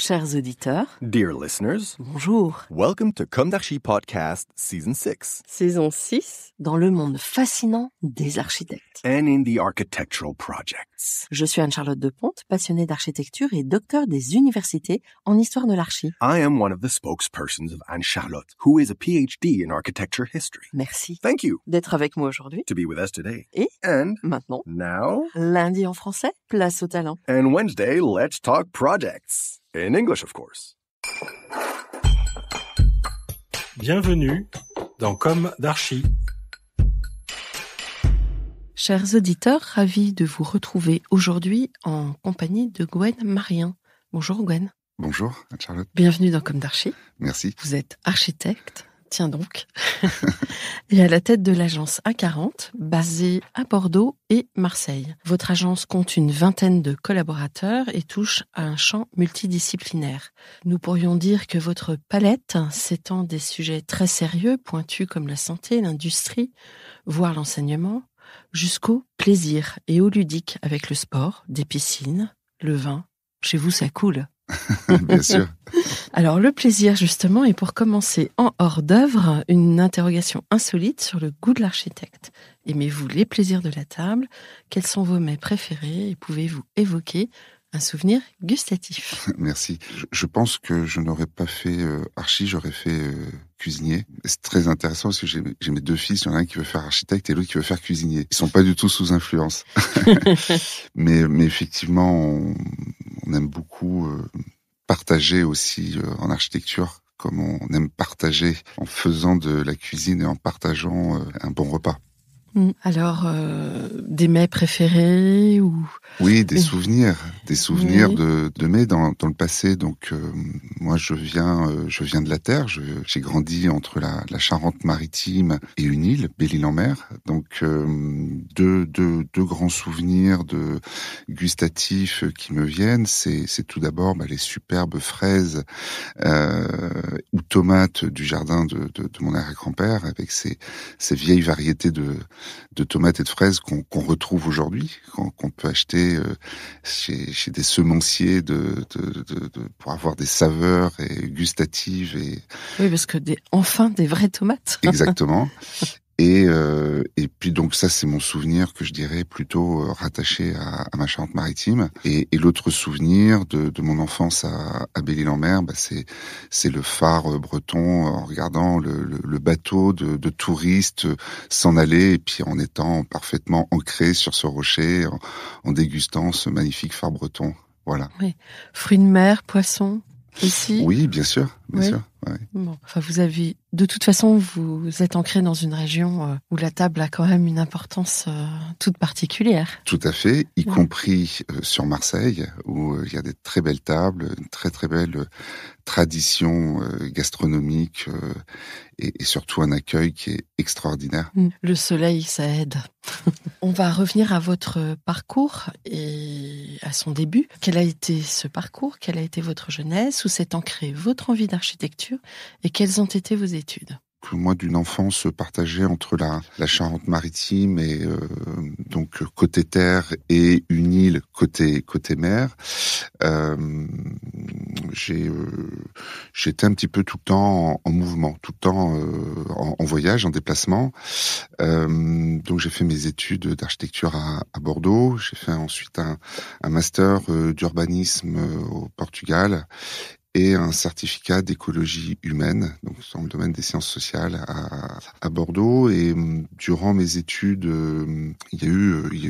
Chers auditeurs, Dear listeners, bonjour. welcome to Comme d'Archi Podcast Season 6 Saison 6, dans le monde fascinant des architectes. and in the architectural projects. Je suis Anne-Charlotte Deponte, passionnée d'architecture et docteur des universités en histoire de l'archi. I am one of the spokespersons of Anne-Charlotte, who is a PhD in architecture history. Merci Thank you d'être avec moi aujourd'hui. to be with us today. Et And maintenant, now, lundi en français, place au talent. and Wednesday, let's talk projects. In English, of course. Bienvenue dans Comme d'Archi. Chers auditeurs, ravis de vous retrouver aujourd'hui en compagnie de Gwen Marien. Bonjour Gwen. Bonjour, Charlotte. Bienvenue dans Comme d'Archi. Merci. Vous êtes architecte, tiens donc, et à la tête de l'agence A40, basée à Bordeaux et Marseille. Votre agence compte une vingtaine de collaborateurs et touche à un champ multidisciplinaire. Nous pourrions dire que votre palette s'étend des sujets très sérieux, pointus comme la santé, l'industrie, voire l'enseignement, jusqu'au plaisir et au ludique avec le sport, des piscines, le vin. Chez vous, ça coule. Bien sûr. Alors le plaisir justement, et pour commencer en hors d'œuvre, une interrogation insolite sur le goût de l'architecte. Aimez-vous les plaisirs de la table? Quels sont vos mets préférés? Et pouvez-vous évoquer un souvenir gustatif? Merci. Je pense que je n'aurais pas fait archi, j'aurais fait cuisinier. C'est très intéressant parce que j'ai mes deux fils, il y en a un qui veut faire architecte et l'autre qui veut faire cuisinier. Ils sont pas du tout sous influence. mais effectivement, on aime beaucoup partager aussi en architecture, comme on aime partager en faisant de la cuisine et en partageant un bon repas. Alors, des mets préférés ou... Oui, des souvenirs Oui. de mets dans le passé. Donc, moi, je viens de la terre. J'ai grandi entre la Charente-Maritime et une île, Belle-Île-en-Mer. Donc, deux grands souvenirs gustatifs qui me viennent. C'est tout d'abord les superbes fraises ou tomates du jardin de mon arrière-grand-père, avec ces vieilles variétés de tomates et de fraises qu'on retrouve aujourd'hui, qu'on peut acheter chez des semenciers pour avoir des saveurs et gustatives Oui, parce que enfin des vraies tomates. exactement. Et puis donc ça, c'est mon souvenir que je dirais plutôt rattaché à ma Charente-Maritime. Et l'autre souvenir de mon enfance à Belle-Île-en-Mer, c'est le phare breton en regardant le bateau de touristes s'en aller et puis en étant parfaitement ancré sur ce rocher, en dégustant ce magnifique phare breton. Voilà. Oui. Fruits de mer, poissons, ici. Oui, bien sûr, bien Oui. sûr. Ouais. Bon, enfin, de toute façon, vous êtes ancré dans une région où la table a quand même une importance toute particulière. Tout à fait, y Ouais. compris sur Marseille, où il y a des très belles tables, une très très belle tradition gastronomique et surtout un accueil qui est extraordinaire. Le soleil, ça aide. On va revenir à votre parcours et à son début. Quel a été ce parcours? Quelle a été votre jeunesse? Où s'est ancrée votre envie d'architecture? Et quelles ont été vos études? Moi, d'une enfance partagée entre la Charente-Maritime et donc côté terre et une île côté mer, j'étais un petit peu tout le temps en mouvement, tout le temps en voyage, en déplacement. Donc j'ai fait mes études d'architecture à Bordeaux. J'ai fait ensuite un master d'urbanisme au Portugal et un certificat d'écologie humaine, donc dans le domaine des sciences sociales à Bordeaux. Et durant mes études, il y a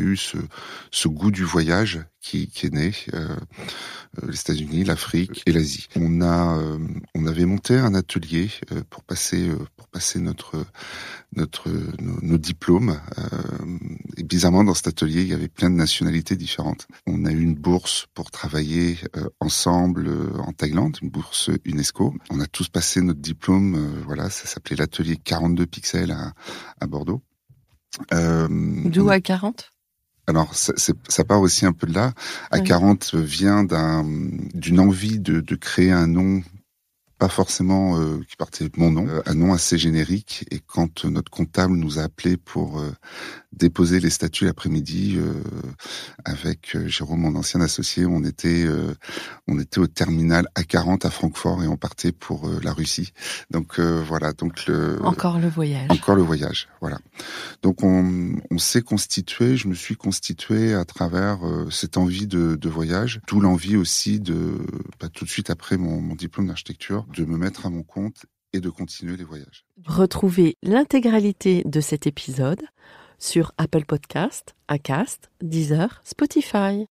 eu ce goût du voyage qui est né. Les États-Unis, l'Afrique et l'Asie. On avait monté un atelier pour passer nos diplômes. Et bizarrement, dans cet atelier, il y avait plein de nationalités différentes. On a eu une bourse pour travailler ensemble en Thaïlande, une bourse UNESCO. On a tous passé notre diplôme. Voilà, ça s'appelait l'atelier 42 pixels à Bordeaux. D'où à 40? Alors, ça part aussi un peu de là. A40 vient d'une envie de créer un nom pas forcément qui partait de mon nom, un nom assez générique. Et quand notre comptable nous a appelés pour déposer les statuts l'après-midi avec Jérôme, mon ancien associé, on était au terminal A40 à Francfort et on partait pour la Russie. Donc voilà, donc Encore le voyage, voilà. Donc on s'est constitué, je me suis constitué à travers cette envie de voyage, d'où l'envie aussi tout de suite après mon diplôme d'architecture, de me mettre à mon compte et de continuer les voyages. Retrouvez l'intégralité de cet épisode sur Apple Podcast, Acast, Deezer, Spotify.